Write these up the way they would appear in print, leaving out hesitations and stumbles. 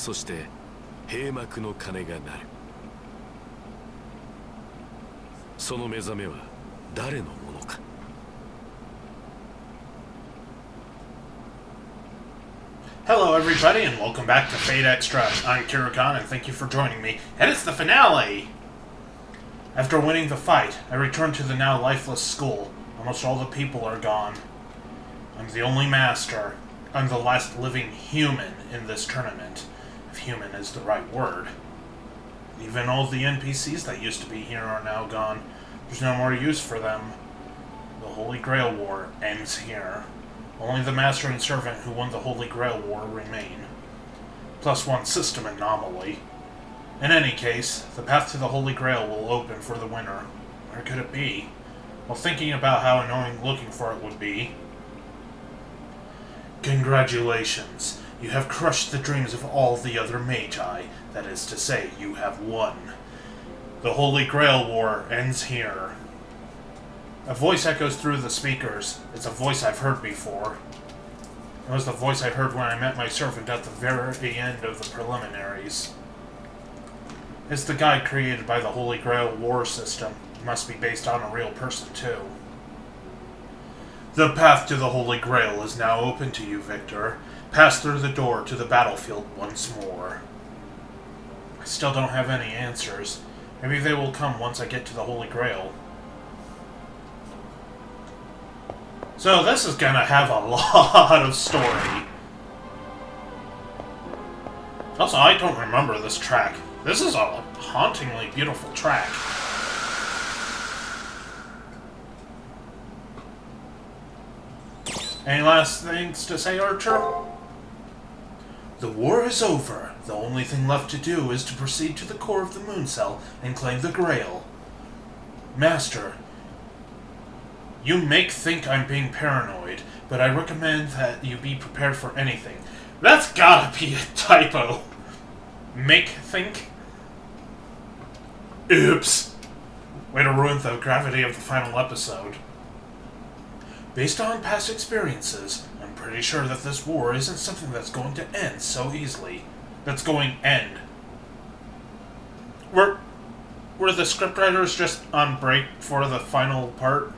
そして閉幕の鐘が鳴る。その目覚めは誰のものか。Hello everybody and welcome back to Fate Extra. I'm Kirukan and thank you for joining me. And it's the finale! After winning the fight, I return to the now lifeless school. Almost all the people are gone. I'm the only master. I'm the last living human in this tournament, if human is the right word. Even all the NPCs that used to be here are now gone. There's no more use for them. The Holy Grail War ends here. Only the Master and Servant who won the Holy Grail War remain. Plus one system anomaly. In any case, the path to the Holy Grail will open for the winner. Where could it be? While thinking about how annoying looking for it would be. Congratulations. You have crushed the dreams of all the other Magi. That is to say, you have won. The Holy Grail War ends here. A voice echoes through the speakers. It's a voice I've heard before. It was the voice I heard when I met my servant at the very end of the preliminaries. It's the guide created by the Holy Grail War system. It must be based on a real person, too. The path to the Holy Grail is now open to you, Victor. Pass through the door to the battlefield once more. I still don't have any answers. Maybe they will come once I get to the Holy Grail. So this is gonna have a lot of story. Also, I don't remember this track. This is a hauntingly beautiful track. Any last things to say, Archer? The war is over. The only thing left to do is to proceed to the core of the moon cell and claim the Grail. Master, you make think I'm being paranoid, but I recommend that you be prepared for anything. That's gotta be a typo. Make think? Oops. Way to ruin the gravity of the final episode. Based on past experiences, I'm pretty sure that this war isn't something that's going to end so easily. That's going to end. Were the scriptwriters just on break for the final part?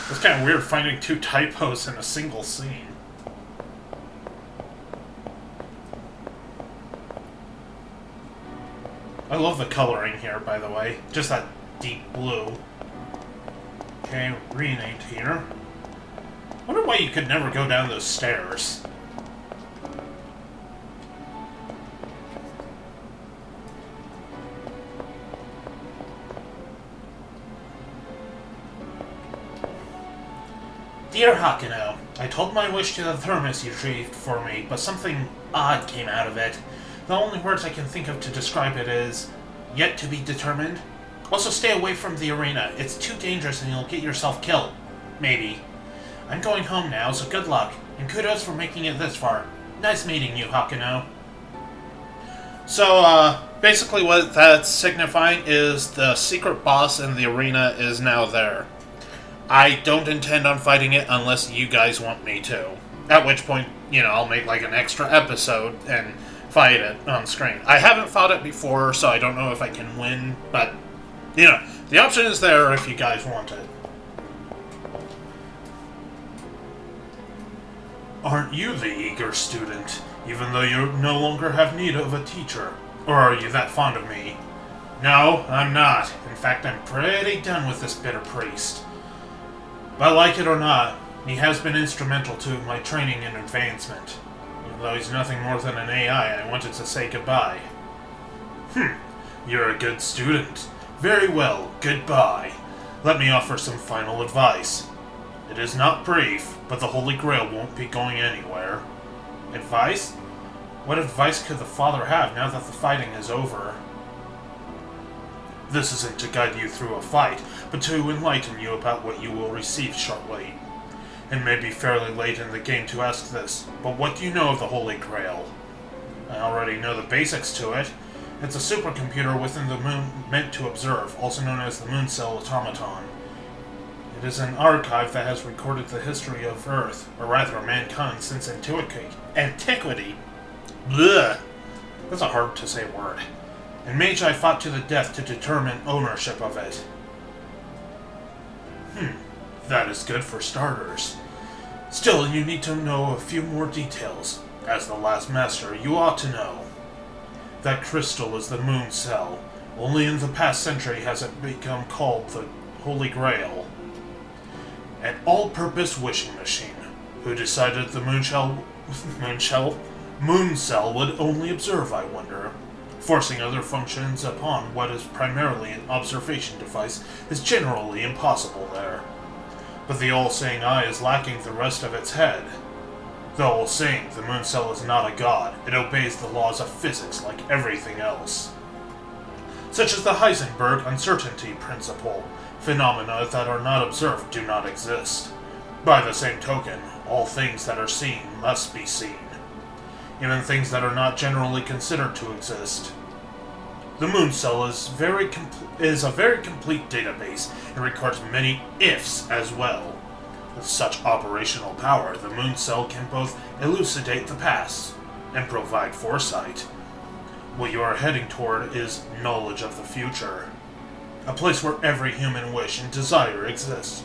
It's kind of weird finding two typos in a single scene. I love the coloring here, by the way. Just that deep blue. Okay, renate here. Wonder why you could never go down those stairs. Dear Hakuno, I told my wish to the thermos you retrieved for me, but something odd came out of it. The only words I can think of to describe it is, yet to be determined. Also, stay away from the arena. It's too dangerous and you'll get yourself killed. Maybe. I'm going home now, so good luck. And kudos for making it this far. Nice meeting you, Hakuno. So, basically what that's signifying is the secret boss in the arena is now there. I don't intend on fighting it unless you guys want me to. At which point, you know, I'll make like an extra episode and fight it on screen. I haven't fought it before, so I don't know if I can win, but, you know, the option is there if you guys want it. Aren't you the eager student, even though you no longer have need of a teacher? Or are you that fond of me? No, I'm not. In fact, I'm pretty done with this bitter priest. But like it or not, he has been instrumental to my training and advancement. Even though he's nothing more than an AI, I wanted to say goodbye. You're a good student. Very well, goodbye. Let me offer some final advice. It is not brief, but the Holy Grail won't be going anywhere. Advice? What advice could the Father have now that the fighting is over? This isn't to guide you through a fight, but to enlighten you about what you will receive shortly. It may be fairly late in the game to ask this, but what do you know of the Holy Grail? I already know the basics to it. It's a supercomputer within the moon meant to observe, also known as the Moon Cell Automaton. It is an archive that has recorded the history of Earth, or rather mankind, since antiquity. Blech. That's a hard to say word. And Magi fought to the death to determine ownership of it. That is good for starters. Still, you need to know a few more details. As the last master, you ought to know. That crystal is the moon cell. Only in the past century has it become called the Holy Grail. An all-purpose wishing machine. Who decided the moon cell would only observe, I wonder. Forcing other functions upon what is primarily an observation device is generally impossible there. But the all-seeing eye is lacking the rest of its head. Though all-seeing, the moon cell is not a god. It obeys the laws of physics like everything else. Such as the Heisenberg uncertainty principle. Phenomena that are not observed do not exist. By the same token, all things that are seen must be seen. Even things that are not generally considered to exist. The moon cell is a very complete database and records many ifs as well. With such operational power, the moon cell can both elucidate the past and provide foresight. What you are heading toward is knowledge of the future. A place where every human wish and desire exists.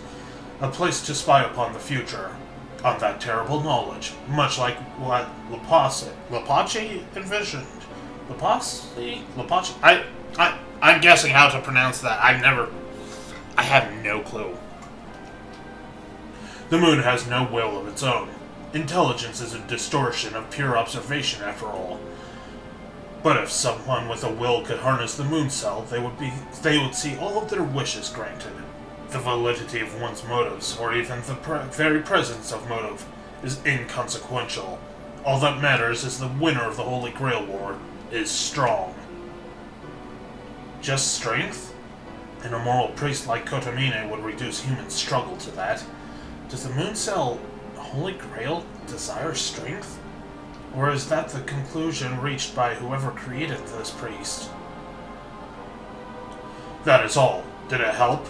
A place to spy upon the future. On that terrible knowledge, much like what Lepace envisioned. Lepace? I'm guessing how to pronounce that. I have no clue. The moon has no will of its own. Intelligence is a distortion of pure observation, after all. But if someone with a will could harness the moon cell, they would see all of their wishes granted. The validity of one's motives, or even the very presence of motive, is inconsequential. All that matters is the winner of the Holy Grail War is strong. Just strength? An immoral priest like Kotomine would reduce human struggle to that. Does the moon cell Holy Grail desire strength? Or is that the conclusion reached by whoever created this priest? That is all. Did it help?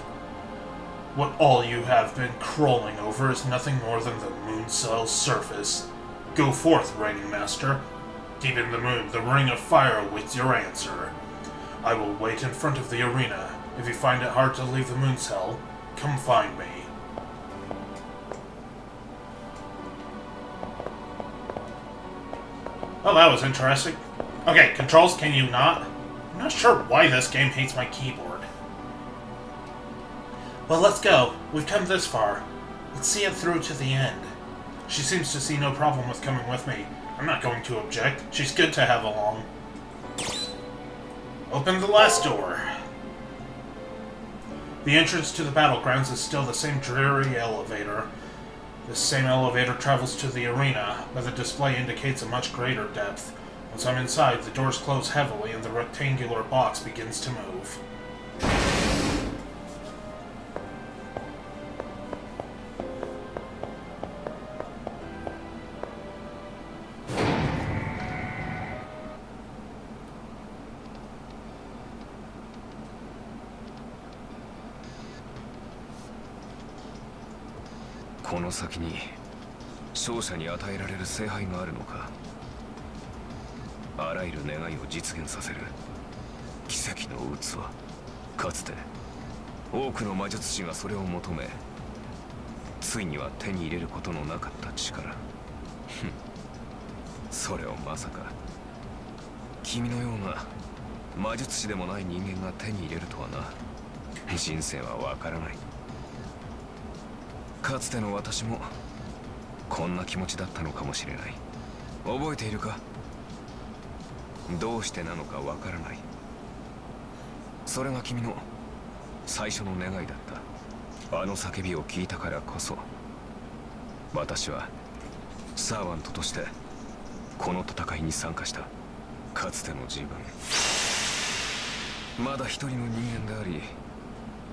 What all you have been crawling over is nothing more than the moon cell's surface. Go forth, reigning master. Deep in the moon, the ring of fire awaits your answer. I will wait in front of the arena. If you find it hard to leave the moon cell, come find me. Oh, that was interesting. Okay, controls, can you not? I'm not sure why this game hates my keyboard. Well, let's go. We've come this far. Let's see it through to the end. She seems to see no problem with coming with me. I'm not going to object. She's good to have along. Open the last door. The entrance to the battlegrounds is still the same dreary elevator. This same elevator travels to the arena, but the display indicates a much greater depth. Once I'm inside, the doors close heavily and the rectangular box begins to move.この先に勝者に与えられる聖杯があるのか。あらゆる願いを実現させる奇跡の器。かつて多くの魔術師がそれを求め、ついには手に入れることのなかった力。それをまさか君のような魔術師でもない人間が手に入れるとはな。人生はわからない。かつての私もこんな気持ちだったのかもしれない。覚えているか？どうしてなのかわからない。それが君の最初の願いだった。あの叫びを聞いたからこそ、私はサーワントとしてこの戦いに参加した。かつての自分、まだ一人の人間であり、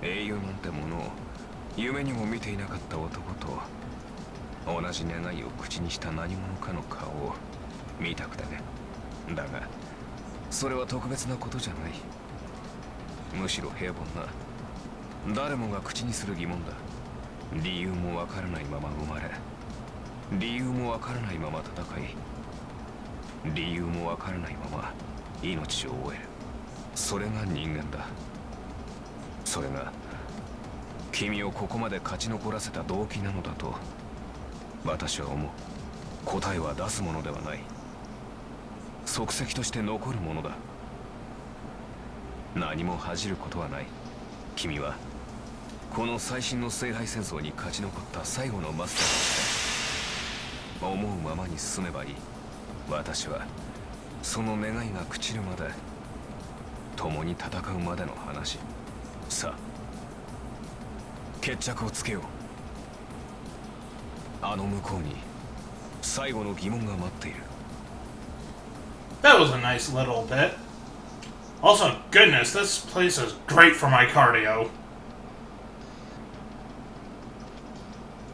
英雄なんてものを夢にも見ていなかった男と同じ願いを口にした何者かの顔を見たくてね。だがそれは特別なことじゃない。むしろ平凡な誰もが口にする疑問だ。理由もわからないまま生まれ、理由もわからないまま戦い、理由もわからないまま命を終える。それが人間だ。それが君をここまで勝ち残らせた動機なのだと私は思う。答えは出すものではない。足跡として残るものだ。何も恥じることはない。君はこの最新の聖杯戦争に勝ち残った最後のマスターとして思うままに進めばいい。私はその願いが朽ちるまで、共に戦うまでの話。さあ決着をつけよう。あの向こうに最後の疑問が待っている。 That was a nice little bit. Also, goodness, this place is great for my cardio.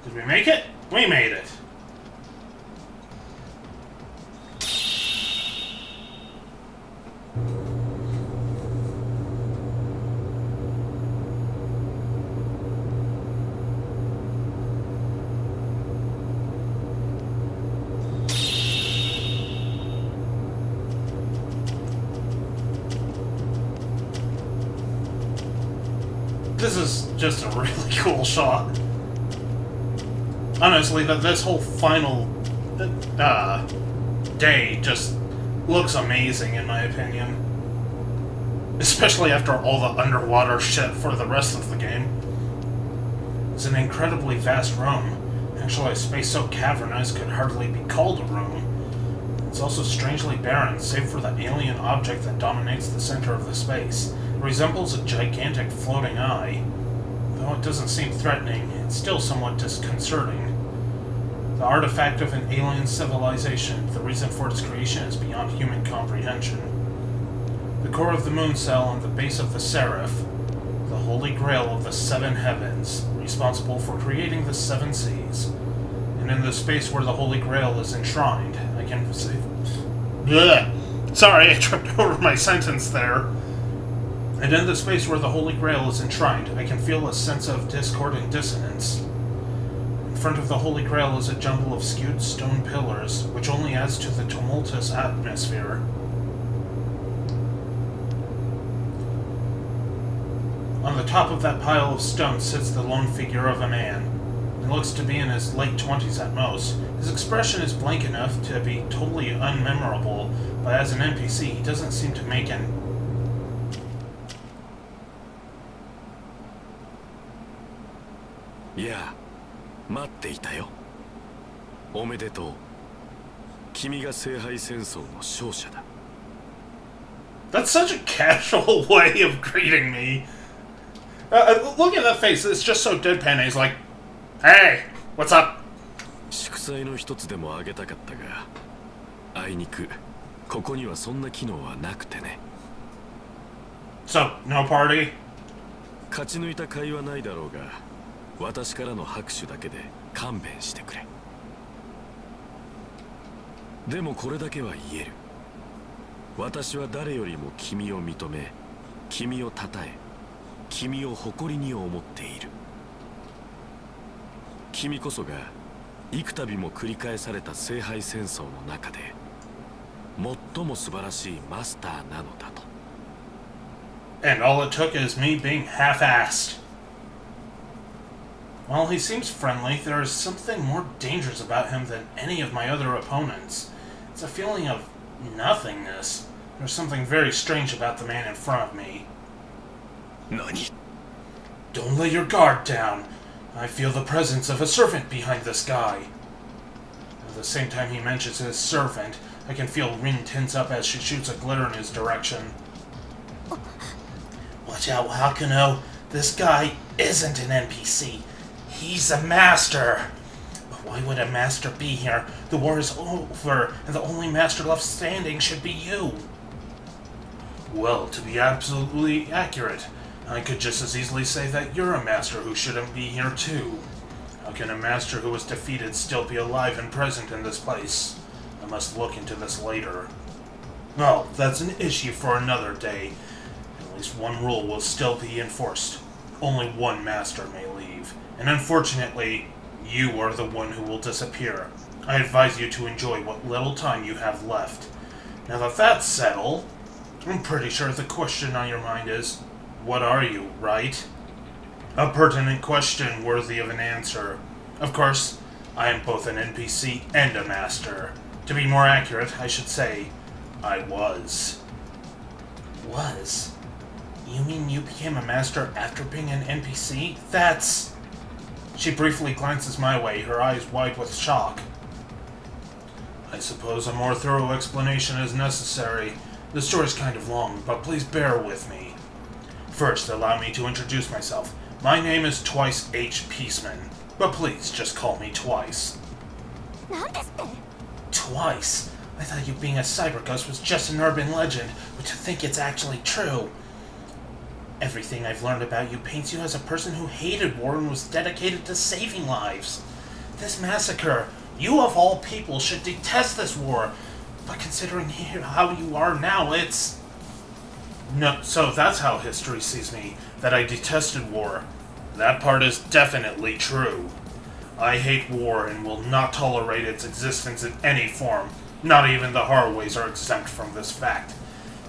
Did we make it? We made it. This is just a really cool shot. Honestly, this whole final day just looks amazing in my opinion. Especially after all the underwater shit for the rest of the game. It's an incredibly vast room. Actually, a space so cavernous could hardly be called a room. It's also strangely barren, save for the alien object that dominates the center of the space. It resembles a gigantic floating eye. Though it doesn't seem threatening, it's still somewhat disconcerting. The artifact of an alien civilization, the reason for its creation is beyond human comprehension. The core of the moon cell and the base of the seraph, the Holy Grail of the seven heavens, responsible for creating the seven seas. And in the space where the Holy Grail is enshrined, I can say... Blech. Sorry, I tripped over my sentence there. And in the space where the Holy Grail is enshrined, I can feel a sense of discord and dissonance. In front of the Holy Grail is a jumble of skewed stone pillars, which only adds to the tumultuous atmosphere. On the top of that pile of stone sits the lone figure of a man. He looks to be in his late 20s at most. His expression is blank enough to be totally unmemorable, but as an NPC, he doesn't seem to make an... Yeah, 待っていたよ。おめでとう。君が聖杯戦争の勝者だ。That's such a casual way of greeting me. Look at that face, it's just so deadpan. He's like, hey, what's up? 祝祭の一つでもあげたかったが、あいにくここにはそんな機能はなくてね。So, no party? 勝ち抜いた甲斐はないだろうが、私からの拍手だけで勘弁してくれ。でもこれだけは言える。私は誰よりも君を認め、君を称え、君を誇りに思っている。君こそが幾度も繰り返された聖杯戦争の中で最も素晴らしいマスターなのだと。And all it took is me being half-assed. While he seems friendly, there is something more dangerous about him than any of my other opponents. It's a feeling of nothingness. There's something very strange about the man in front of me. 何? Don't let your guard down. I feel the presence of a servant behind this guy. At the same time he mentions his servant, I can feel Rin tense up as she shoots a glitter in his direction. Watch out, Hakuno. This guy isn't an NPC. He's a master. But why would a master be here? The war is over, and the only master left standing should be you. Well, to be absolutely accurate, I could just as easily say that you're a master who shouldn't be here too. How can a master who was defeated still be alive and present in this place? I must look into this later. Well, that's an issue for another day. At least one rule will still be enforced. Only one master may leave. And unfortunately, you are the one who will disappear. I advise you to enjoy what little time you have left. Now that that's settled, I'm pretty sure the question on your mind is, what are you, right? A pertinent question worthy of an answer. Of course, I am both an NPC and a master. To be more accurate, I should say, I was. Was? You mean you became a master after being an NPC? That's... She briefly glances my way, her eyes wide with shock. I suppose a more thorough explanation is necessary. The story's kind of long, but please bear with me. First, allow me to introduce myself. My name is Twice H. Peaceman, but please just call me Twice. Twice? I thought you being a cyber ghost was just an urban legend, but to think it's actually true. Everything I've learned about you paints you as a person who hated war and was dedicated to saving lives. This massacre, you of all people should detest this war, but considering how you are now, it's... No, so that's how history sees me, that I detested war. That part is definitely true. I hate war and will not tolerate its existence in any form. Not even the Horrorways are exempt from this fact.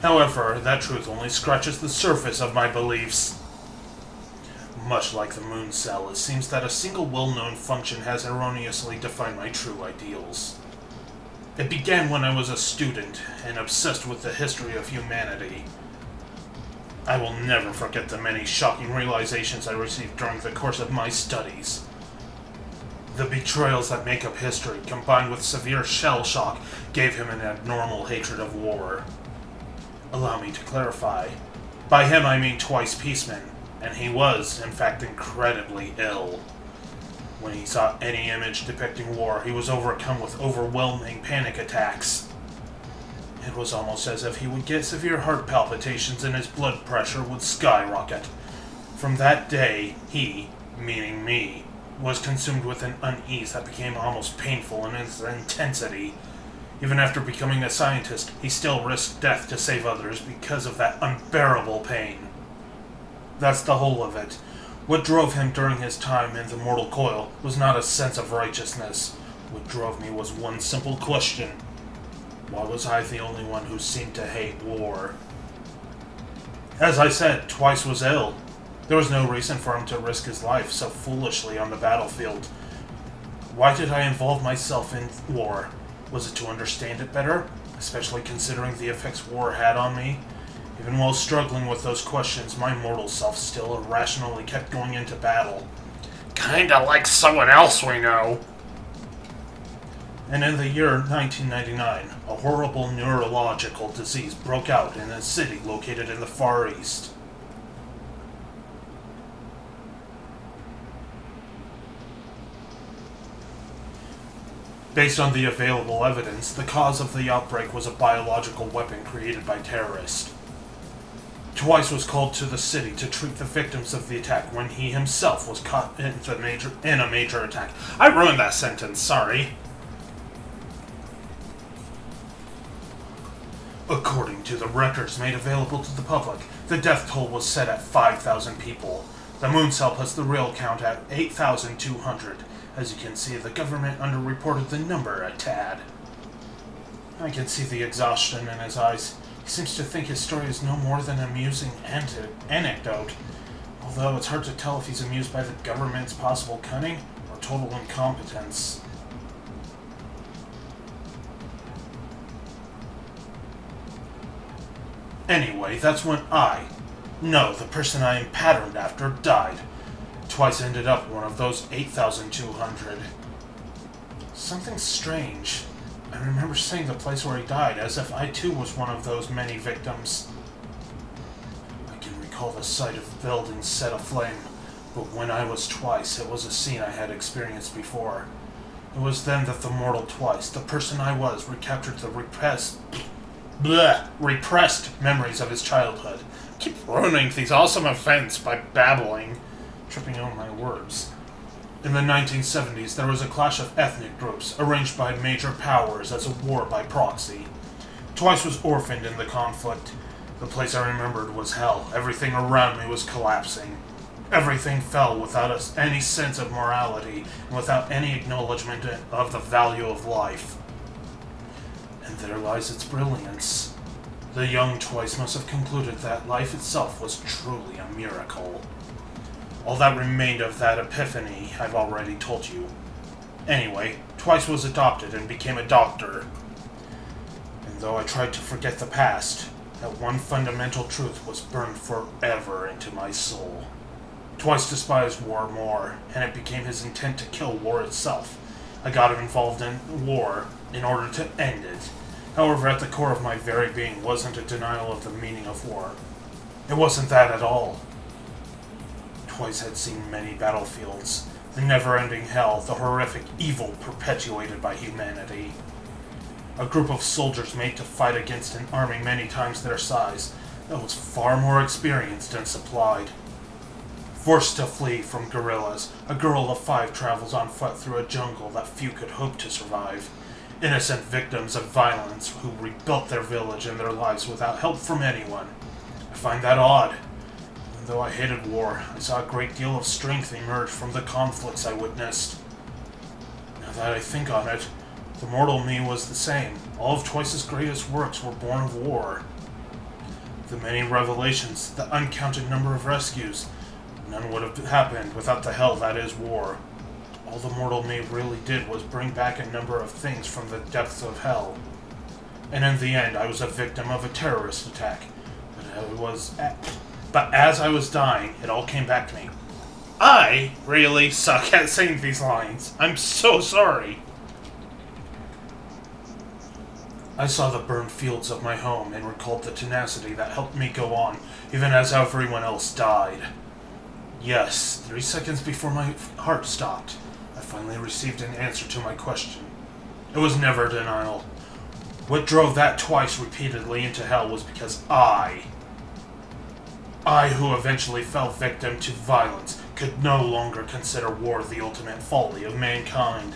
However, that truth only scratches the surface of my beliefs. Much like the moon cell, it seems that a single well-known function has erroneously defined my true ideals. It began when I was a student and obsessed with the history of humanity. I will never forget the many shocking realizations I received during the course of my studies. The betrayals that make up history, combined with severe shell shock, gave him an abnormal hatred of war. Allow me to clarify. By him I mean Twice Peaceman, and he was, in fact, incredibly ill. When he saw any image depicting war, he was overcome with overwhelming panic attacks. It was almost as if he would get severe heart palpitations and his blood pressure would skyrocket. From that day, he, meaning me, was consumed with an unease that became almost painful in its intensity. Even after becoming a scientist, he still risked death to save others because of that unbearable pain. That's the whole of it. What drove him during his time in the mortal coil was not a sense of righteousness. What drove me was one simple question. Why was I the only one who seemed to hate war? As I said, Twice was ill. There was no reason for him to risk his life so foolishly on the battlefield. Why did I involve myself in war? Was it to understand it better, especially considering the effects war had on me? Even while struggling with those questions, my mortal self still irrationally kept going into battle. Kinda like someone else we know. And in the year 1999, a horrible neurological disease broke out in a city located in the Far East. Based on the available evidence, the cause of the outbreak was a biological weapon created by terrorists. Twice was called to the city to treat the victims of the attack when he himself was caught in a major attack. I ruined that sentence, sorry. According to the records made available to the public, the death toll was set at 5,000 people. The moon cell puts the real count at 8,200. As you can see, the government underreported the number a tad. I can see the exhaustion in his eyes. He seems to think his story is no more than an amusing anecdote, although it's hard to tell if he's amused by the government's possible cunning or total incompetence. Anyway, that's when the person I am patterned after, died. Twice ended up one of those 8,200. Something strange. I remember seeing the place where he died, as if I too was one of those many victims. I can recall the sight of buildings set aflame, but when I was Twice, it was a scene I had experienced before. It was then that the mortal Twice, the person I was, recaptured the repressed memories of his childhood. I keep ruining these awesome events by babbling, tripping on my words. In the 1970s, there was a clash of ethnic groups, arranged by major powers as a war by proxy. Twice was orphaned in the conflict. The place I remembered was hell. Everything around me was collapsing. Everything fell without any sense of morality and without any acknowledgement of the value of life. And there lies its brilliance. The young Twice must have concluded that life itself was truly a miracle. All that remained of that epiphany I've already told you. Anyway, Twice was adopted and became a doctor. And though I tried to forget the past, that one fundamental truth was burned forever into my soul. Twice despised war more, and it became his intent to kill war itself. I got involved in war in order to end it. However, at the core of my very being wasn't a denial of the meaning of war. It wasn't that at all. Twice had seen many battlefields, the never-ending hell, the horrific evil perpetuated by humanity. A group of soldiers made to fight against an army many times their size that was far more experienced and supplied. Forced to flee from guerrillas, a girl of 5 travels on foot through a jungle that few could hope to survive. Innocent victims of violence who rebuilt their village and their lives without help from anyone. I find that odd. And though I hated war, I saw a great deal of strength emerge from the conflicts I witnessed. Now that I think on it, the mortal me was the same. All of Twice's greatest works were born of war. The many revelations, the uncounted number of rescues, none would have happened without the hell that is war. All the mortal me really did was bring back a number of things from the depths of hell. And in the end, I was a victim of a terrorist attack. But as I was dying, it all came back to me. I really suck at saying these lines. I'm so sorry. I saw the burned fields of my home and recalled the tenacity that helped me go on, even as everyone else died. Yes, 3 seconds before my heart stopped, I finally received an answer to my question. It was never denial. What drove that Twice repeatedly into hell was because I who eventually fell victim to violence, could no longer consider war the ultimate folly of mankind.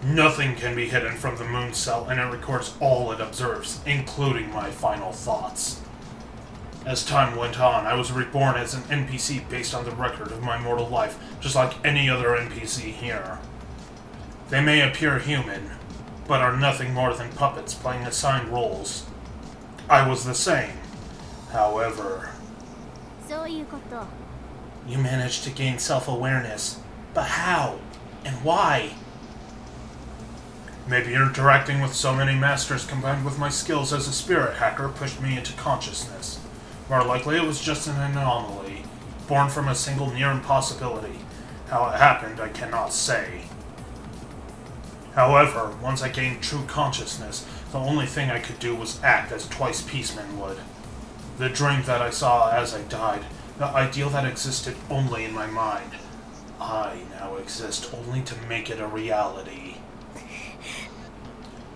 Nothing can be hidden from the moon cell, and it records all it observes, including my final thoughts. As time went on, I was reborn as an NPC based on the record of my mortal life, just like any other NPC here. They may appear human, but are nothing more than puppets playing assigned roles. I was the same. However, you managed to gain self-awareness, but how? And why? Maybe interacting with so many masters combined with my skills as a spirit hacker pushed me into consciousness. More likely it was just an anomaly, born from a single near impossibility. How it happened, I cannot say. However, once I gained true consciousness, the only thing I could do was act as Twice Peaceman would. The dream that I saw as I died, the ideal that existed only in my mind. I now exist only to make it a reality.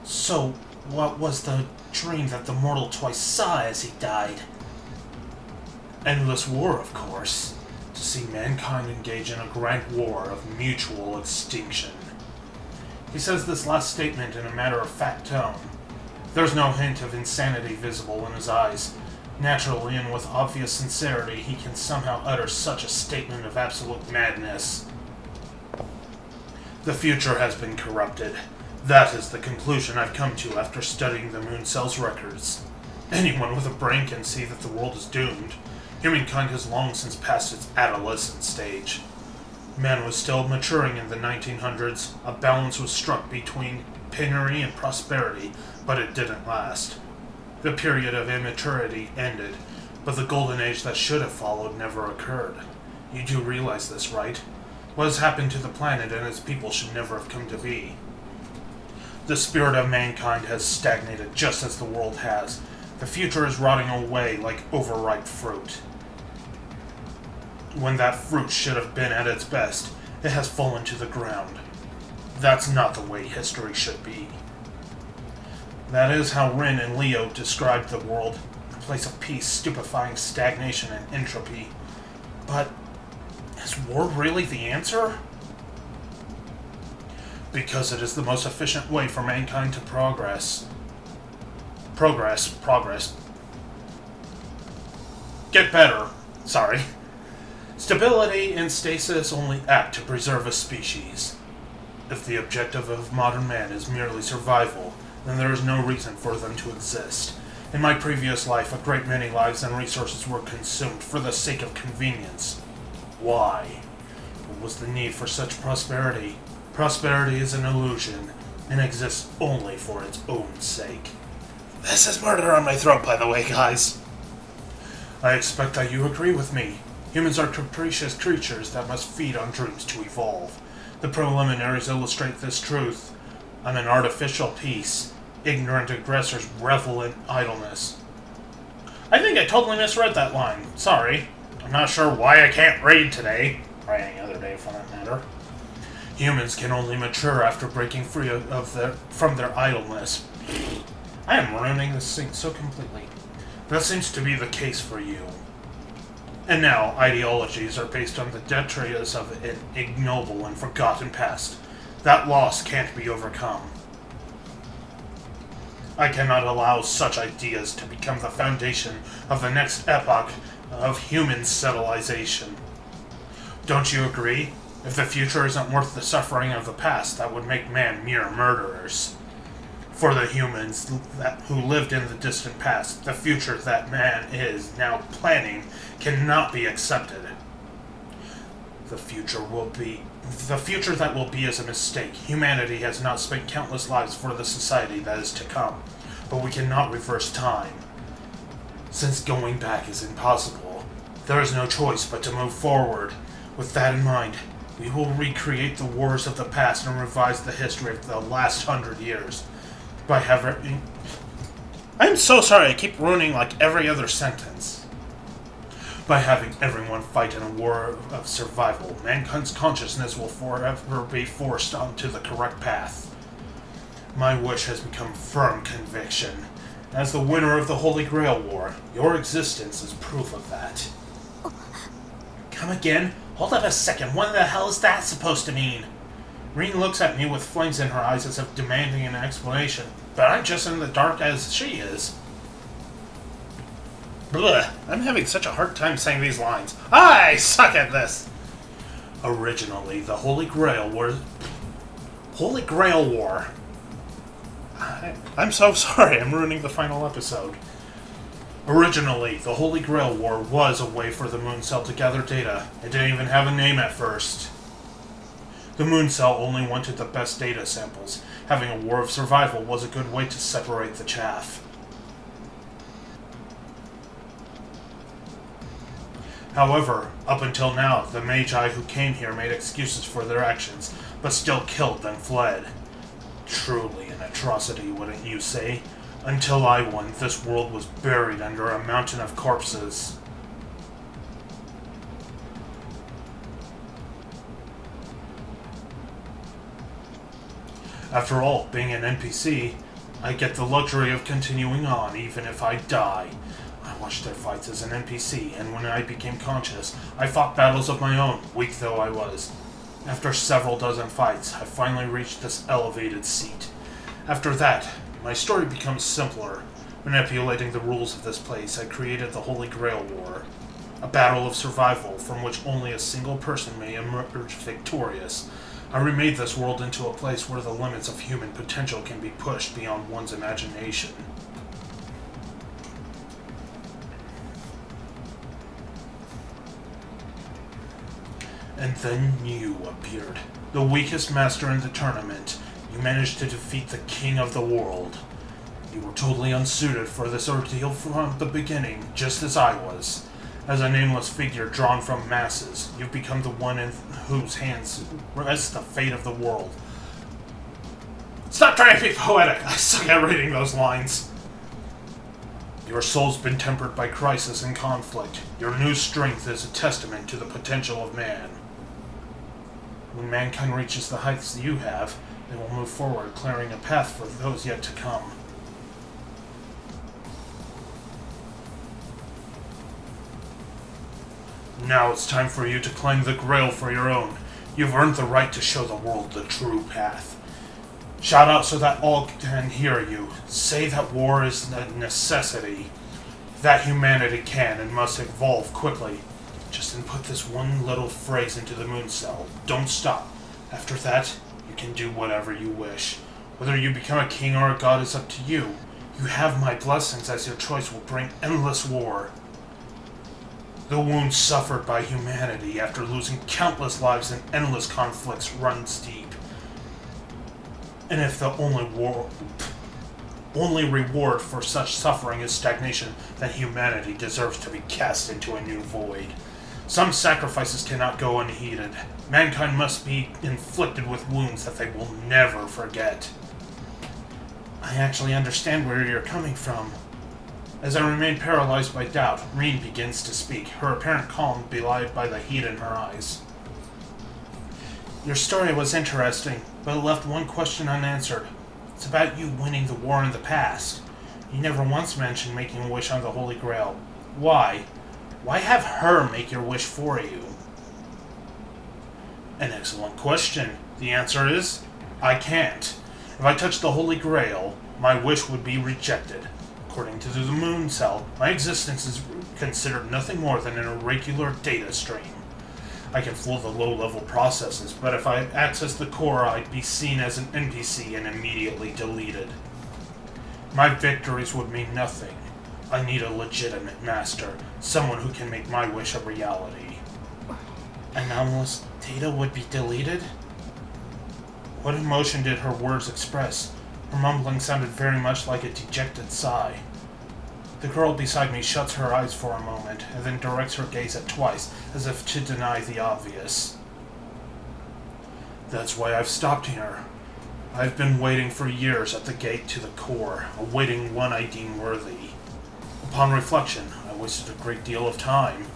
So, what was the dream that the mortal Twice saw as he died? Endless war, of course. To see mankind engage in a grand war of mutual extinction. He says this last statement in a matter-of-fact tone. There's no hint of insanity visible in his eyes. Naturally and with obvious sincerity, he can somehow utter such a statement of absolute madness. The future has been corrupted. That is the conclusion I've come to after studying the Moon Cell's records. Anyone with a brain can see that the world is doomed. Humankind has long since passed its adolescent stage. Man was still maturing in the 1900s. A balance was struck between penury and prosperity, but it didn't last. The period of immaturity ended, but the golden age that should have followed never occurred. You do realize this, right? What has happened to the planet and its people should never have come to be. The spirit of mankind has stagnated just as the world has. The future is rotting away like overripe fruit. When that fruit should have been at its best, it has fallen to the ground. That's not the way history should be. That is how Rin and Leo described the world, a place of peace, stupefying stagnation and entropy. But is war really the answer? Because it is the most efficient way for mankind to progress. Progress. Get better. Sorry. Stability and stasis only act to preserve a species. If the objective of modern man is merely survival, then there is no reason for them to exist. In my previous life, a great many lives and resources were consumed for the sake of convenience. Why? What was the need for such prosperity? Prosperity is an illusion, and exists only for its own sake. This is murder on my throat, by the way, guys. I expect that you agree with me. Humans are capricious creatures that must feed on dreams to evolve. The preliminaries illustrate this truth. I'm an artificial piece. Ignorant aggressors revel in idleness. I think I totally misread that line. Sorry. I'm not sure why I can't read today. Or any other day, for that matter. Humans can only mature after breaking free from their idleness. I am ruining this thing so completely. That seems to be the case for you. And now, ideologies are based on the detritus of an ignoble and forgotten past. That loss can't be overcome. I cannot allow such ideas to become the foundation of the next epoch of human civilization. Don't you agree? If the future isn't worth the suffering of the past, that would make man mere murderers. For the humans who lived in the distant past, the future that man is now planning cannot be accepted. The future that will be is a mistake. Humanity has not spent countless lives for the society that is to come, but we cannot reverse time. Since going back is impossible, there is no choice but to move forward. With that in mind, we will recreate the wars of the past and revise the history of the last 100 years. I'm so sorry, I keep ruining like every other sentence. By having everyone fight in a war of survival, mankind's consciousness will forever be forced onto the correct path. My wish has become firm conviction. As the winner of the Holy Grail War, your existence is proof of that. Come again? Hold up a second, what the hell is that supposed to mean? Reen looks at me with flames in her eyes as if demanding an explanation, but I'm just in the dark as she is. Blech, I'm having such a hard time saying these lines. I suck at this! Originally, the Holy Grail War... I'm so sorry, I'm ruining the final episode. Originally, the Holy Grail War was a way for the Moon Cell to gather data. It didn't even have a name at first. The Moon Cell only wanted the best data samples. Having a war of survival was a good way to separate the chaff. However, up until now, the Magi who came here made excuses for their actions, but still killed then fled. Truly an atrocity, wouldn't you say? Until I won, this world was buried under a mountain of corpses. After all, being an NPC, I get the luxury of continuing on, even if I die. I watched their fights as an NPC, and when I became conscious, I fought battles of my own, weak though I was. After several dozen fights, I finally reached this elevated seat. After that, my story becomes simpler. Manipulating the rules of this place, I created the Holy Grail War. A battle of survival from which only a single person may emerge victorious. I remade this world into a place where the limits of human potential can be pushed beyond one's imagination. And then you appeared. The weakest master in the tournament. You managed to defeat the king of the world. You were totally unsuited for this ordeal from the beginning, just as I was. As a nameless figure drawn from masses, you've become the one in whose hands rests the fate of the world. Stop trying to be poetic! I suck at reading those lines. Your soul's been tempered by crisis and conflict. Your new strength is a testament to the potential of man. When mankind reaches the heights you have, they will move forward, clearing a path for those yet to come. Now it's time for you to claim the Grail for your own. You've earned the right to show the world the true path. Shout out so that all can hear you. Say that war is a necessity. That humanity can and must evolve quickly. Just Just input this one little phrase into the moon cell. Don't stop. After that, you can do whatever you wish. Whether you become a king or a god is up to you. You have my blessings, as your choice will bring endless war. The wound suffered by humanity after losing countless lives in endless conflicts runs deep. And if the only reward for such suffering is stagnation, then humanity deserves to be cast into a new void. Some sacrifices cannot go unheeded. Mankind must be inflicted with wounds that they will never forget. I actually understand where you're coming from. As I remain paralyzed by doubt, Reen begins to speak, her apparent calm belied by the heat in her eyes. Your story was interesting, but it left one question unanswered. It's about you winning the war in the past. You never once mentioned making a wish on the Holy Grail. Why? Why have her make your wish for you? An excellent question. The answer is, I can't. If I touch the Holy Grail, my wish would be rejected. According to the moon cell, my existence is considered nothing more than an irregular data stream. I can fool the low-level processes, but if I access the core, I'd be seen as an NPC and immediately deleted. My victories would mean nothing. I need a legitimate master, someone who can make my wish a reality. Anomalous data would be deleted? What emotion did her words express? Her mumbling sounded very much like a dejected sigh. The girl beside me shuts her eyes for a moment, and then directs her gaze at Twice, as if to deny the obvious. That's why I've stopped here. I've been waiting for years at the gate to the core, awaiting one I deem worthy. Upon reflection, I wasted a great deal of time.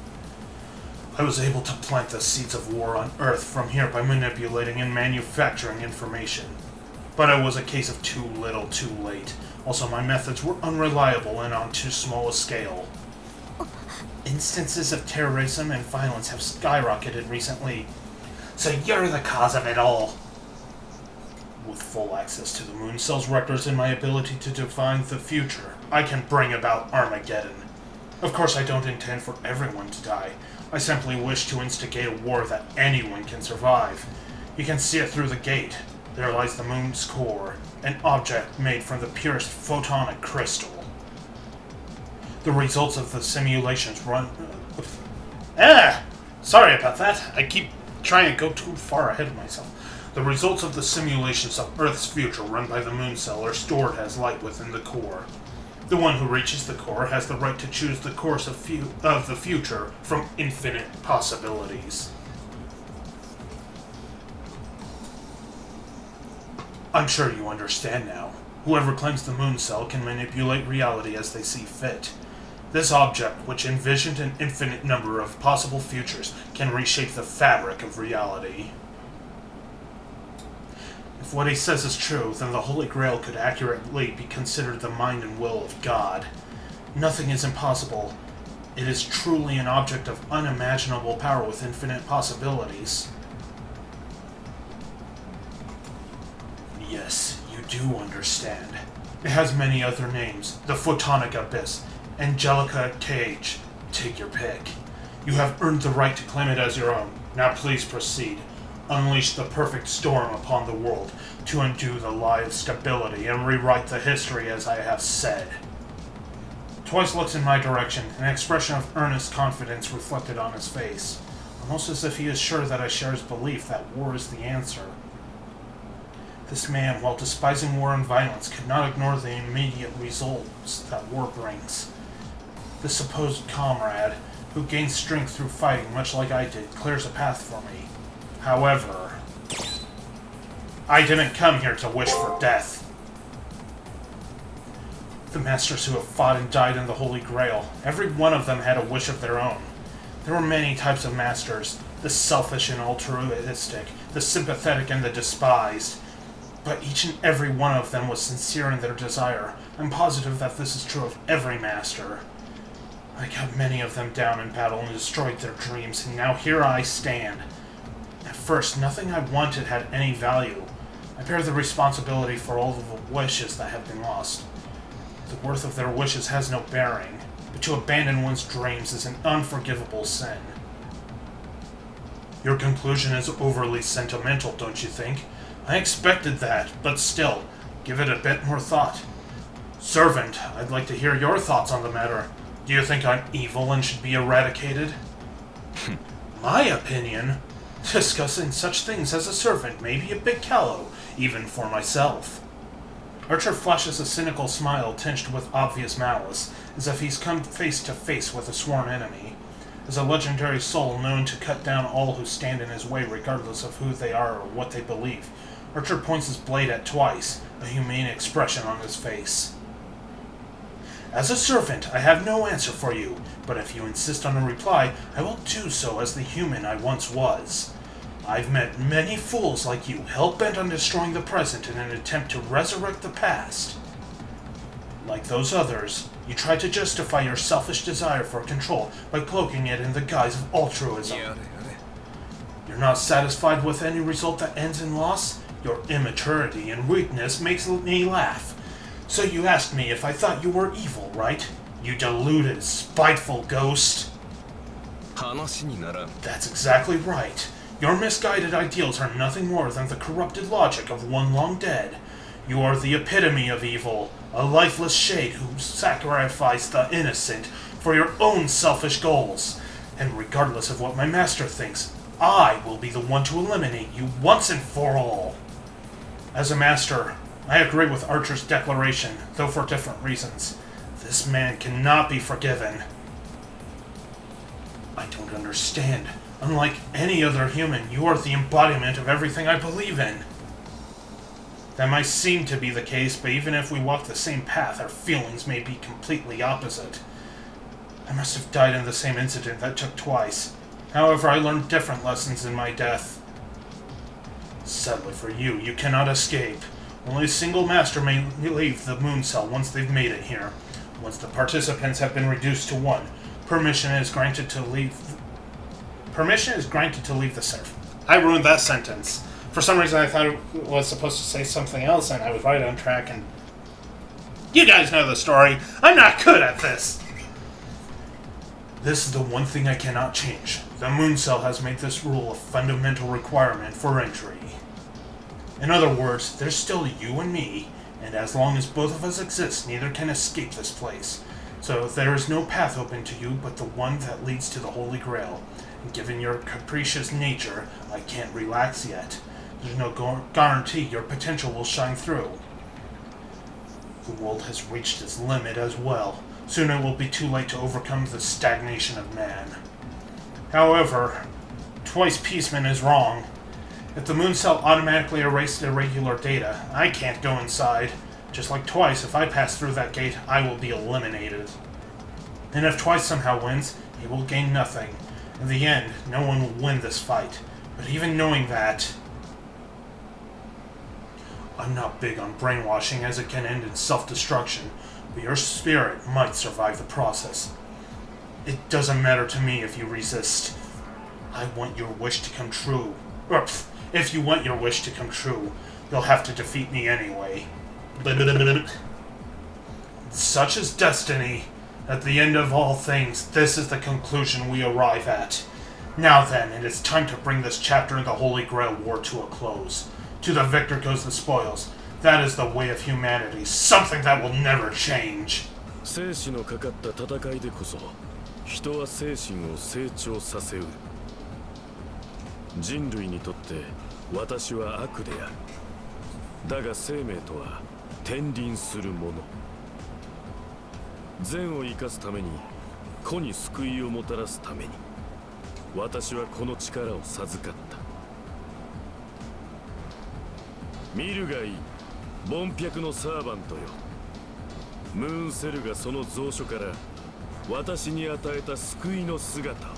I was able to plant the seeds of war on Earth from here by manipulating and manufacturing information. But it was a case of too little, too late. Also, my methods were unreliable and on too small a scale. Instances of terrorism and violence have skyrocketed recently. So you're the cause of it all. With full access to the moon cell's records and my ability to define the future, I can bring about Armageddon. Of course, I don't intend for everyone to die. I simply wish to instigate a war that anyone can survive. You can see it through the gate. There lies the moon's core, an object made from the purest photonic crystal. The results of the simulations run... Sorry about that. I keep trying to go too far ahead of myself. The results of the simulations of Earth's future run by the moon cell are stored as light within the core. The one who reaches the core has the right to choose the course of the future from infinite possibilities. I'm sure you understand now. Whoever claims the moon cell can manipulate reality as they see fit. This object, which envisioned an infinite number of possible futures, can reshape the fabric of reality. If what he says is true, then the Holy Grail could accurately be considered the mind and will of God. Nothing is impossible. It is truly an object of unimaginable power with infinite possibilities. Yes, you do understand. It has many other names. The Photonic Abyss, Angelica Cage. Take your pick. You have earned the right to claim it as your own. Now please proceed. Unleash the perfect storm upon the world to undo the lie of stability and rewrite the history as I have said. Twice looks in my direction, an expression of earnest confidence reflected on his face, almost as if he is sure that I share his belief that war is the answer. This man, while despising war and violence, could not ignore the immediate results that war brings. The supposed comrade, who gains strength through fighting much like I did, clears a path for me. However, I didn't come here to wish for death. The masters who have fought and died in the Holy Grail, every one of them had a wish of their own. There were many types of masters, the selfish and altruistic, the sympathetic and the despised. But each and every one of them was sincere in their desire. I'm positive that this is true of every master. I cut many of them down in battle and destroyed their dreams, and now here I stand. At first, nothing I wanted had any value. I bear the responsibility for all of the wishes that have been lost. The worth of their wishes has no bearing, but to abandon one's dreams is an unforgivable sin. Your conclusion is overly sentimental, don't you think? I expected that, but still, give it a bit more thought. Servant, I'd like to hear your thoughts on the matter. Do you think I'm evil and should be eradicated? My opinion? Discussing such things as a servant may be a bit callow, even for myself. Archer flashes a cynical smile tinged with obvious malice, as if he's come face to face with a sworn enemy. As a legendary soul known to cut down all who stand in his way regardless of who they are or what they believe, Archer points his blade at Twice, a humane expression on his face. As a servant, I have no answer for you, but if you insist on a reply, I will do so as the human I once was. I've met many fools like you, hell-bent on destroying the present in an attempt to resurrect the past. Like those others, you try to justify your selfish desire for control by cloaking it in the guise of altruism. You're not satisfied with any result that ends in loss? Your immaturity and weakness makes me laugh. So you asked me if I thought you were evil, right? You deluded, spiteful ghost. That's exactly right. Your misguided ideals are nothing more than the corrupted logic of one long dead. You are the epitome of evil, a lifeless shade who sacrificed the innocent for your own selfish goals. And regardless of what my master thinks, I will be the one to eliminate you once and for all. As a master, I agree with Archer's declaration, though for different reasons. This man cannot be forgiven. I don't understand. Unlike any other human, you are the embodiment of everything I believe in. That might seem to be the case, but even if we walk the same path, our feelings may be completely opposite. I must have died in the same incident that took Twice. However, I learned different lessons in my death. Sadly for you, you cannot escape. Only a single master may leave the moon cell once they've made it here. Once the participants have been reduced to one, permission is granted to leave the serf. I ruined that sentence. For some reason I thought it was supposed to say something else, and I was right on track, and... You guys know the story. I'm not good at this! This is the one thing I cannot change. The moon cell has made this rule a fundamental requirement for entry. In other words, there's still you and me, and as long as both of us exist, neither can escape this place. So there is no path open to you but the one that leads to the Holy Grail. And given your capricious nature, I can't relax yet. There's no guarantee your potential will shine through. The world has reached its limit as well. Soon it will be too late to overcome the stagnation of man. However, Twice Peaceman is wrong. If the moon cell automatically erased irregular data, I can't go inside. Just like Twice, if I pass through that gate, I will be eliminated. And if Twice somehow wins, he will gain nothing. In the end, no one will win this fight. But even knowing that, I'm not big on brainwashing as it can end in self-destruction, but your spirit might survive the process. It doesn't matter to me if you resist. I want your wish to come true. If you want your wish to come true, you'll have to defeat me anyway. Such is destiny. At the end of all things, this is the conclusion we arrive at. Now then, it is time to bring this chapter in the Holy Grail War to a close. To the victor goes the spoils. That is the way of humanity, something that will never change. 生死のかかった戦いでこそ人は精神を成長させうる。人類にとって私は悪である。だが生命とは天輪するもの。善を生かすために子に救いをもたらすために私はこの力を授かった。見るがいい、ボンピャクのサーバントよ。ムーンセルがその蔵書から私に与えた救いの姿を。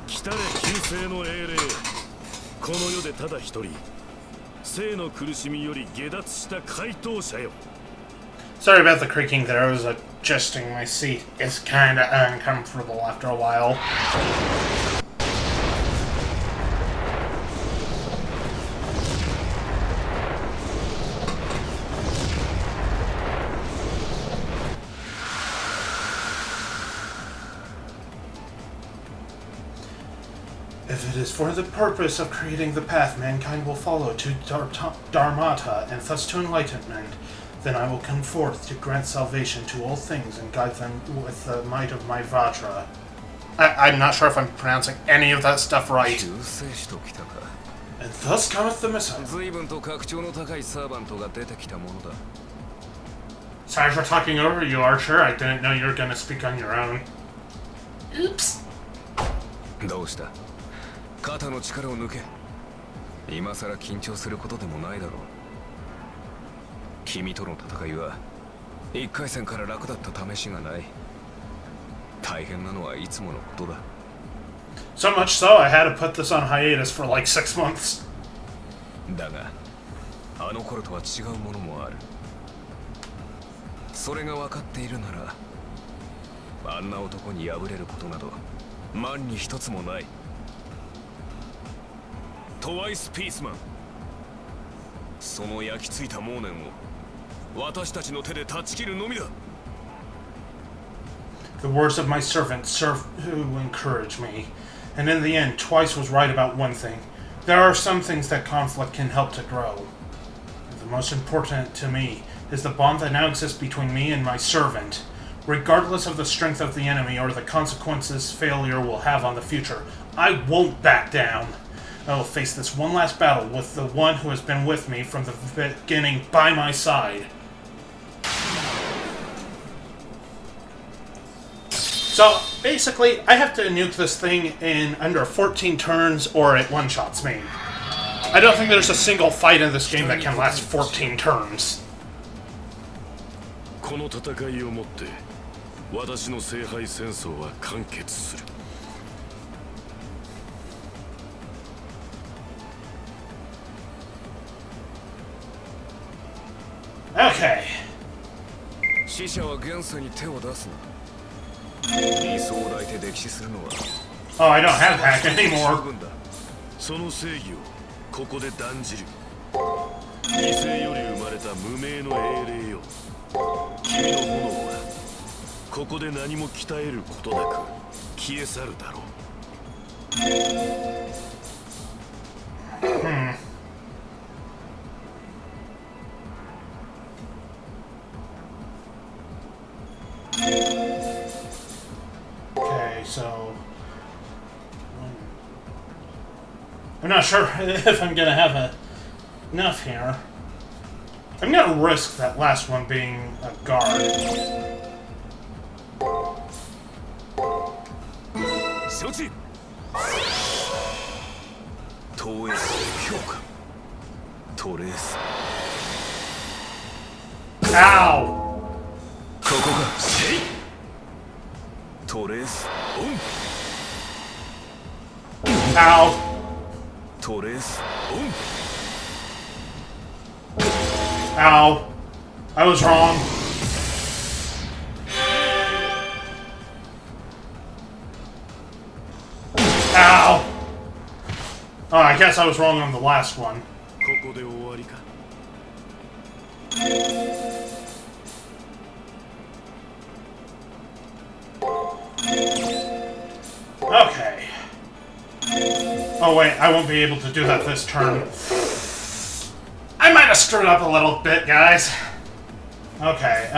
来たれ旧世の英霊、この世でただ一人生の苦しみより下脱した回答者よ。 Sorry about the creaking there, I was adjusting my seat. It's kinda uncomfortable after a while. If it is for the purpose of creating the path mankind will follow to Dharmata and thus to enlightenment, then I will come forth to grant salvation to all things and guide them with the might of my Vajra. I'm not sure if I'm pronouncing any of that stuff right. 救世主ときたか。 And thus cometh the Messiah. 随分と格調の高いサーバントが出てきたものだ。 Sorry for talking over you, Archer. I didn't know you were going to speak on your own. Oops. どうした？肩の力を抜け。今さら緊張することでもないだろう。君との戦いは1回戦から楽だった試しがない。大変なのはいつものことだ。 So much so, I had to put this on hiatus for like 6 months. だが、あの頃とは違うものもある。それが分かっているなら、あんな男に敗れることなど万に一つもない。トワイスピースマン。その焼き付いた妄念を私たちの手で断ち切るのみだ。 The words of my servant serve to encourage me. And in the end, Twice was right about one thing. There are some things that conflict can help to grow. The most important to me is the bond that now exists between me and my servant. Regardless of the strength of the enemy or the consequences failure will have on the future, I won't back down. I will face this one last battle with the one who has been with me from the beginning by my side. So, basically, I have to nuke this thing in under 14 turns or it one-shots me. I don't think there's a single fight in this game that can last 14 turns. この戦いをもって私の聖杯戦争は完結する。 Okay. 死者は現世に手を出すな。理想を抱いて溺死するのは。 Oh, I don't have hack anymore. その正義をここで断じる。犠牲より生まれた無名の英霊よ。君の炎はここで何も鍛えることなく消え去るだろう。Okay, so I'm not sure if I'm gonna have enough here. I'm gonna risk that last one being a guard. 承知。投影強化。トレース。 Ow! ここが。トレースオン。 Ow! トレースオン。 Ow! I was wrong. Ow! Oh, I guess I was wrong on the last one. ここで終わりか。 Okay. Oh wait, I won't be able to do that this turn. I might have screwed up a little bit, guys. Okay,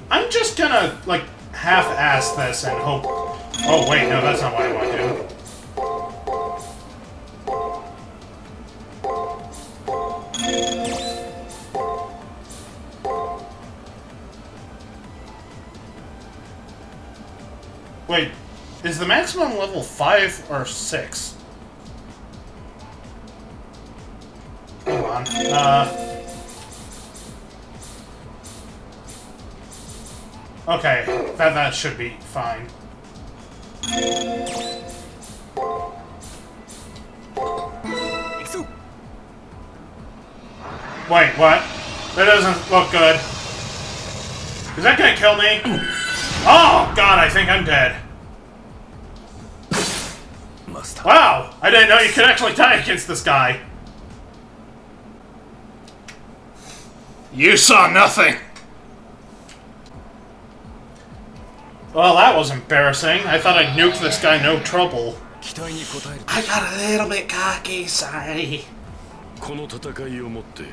I'm just gonna, like, half-ass this and hope... Oh wait, no, that's not what I want to do. Wait, is the maximum level 5 or 6? Hold on. Okay, that should be fine. Wait, what? That doesn't look good. Is that gonna kill me? Oh, God, I think I'm dead. Wow! I didn't know you could actually die against this guy. You saw nothing! Well, that was embarrassing. I thought I'd nuke this guy no trouble. 期待に応える I got a little bit cocky, sorry. この戦いをもって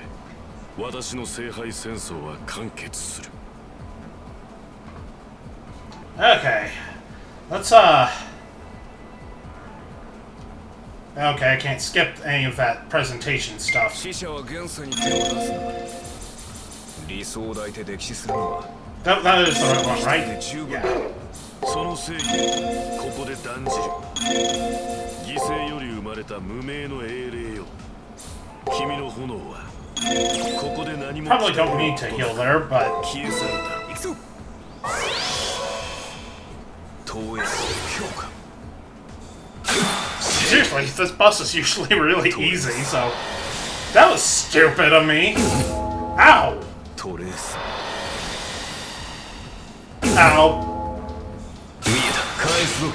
私の聖杯戦争は完結する。 Okay. Let's, Okay, I can't skip any of that presentation stuff. 死者は元素に手を出すな理想を抱いて溺死するのは That is the right one, right? 十分 Yeah. その正義をここで断じる。犠牲より生まれた無名の英霊よ。君の炎はここで何も Probably don't need to heal there, but 消え去るだろう。行くぞ投影強化 seriously, this boss is usually really easy, so that was stupid of me. Ow! トレース Ow! 見えた返すぞ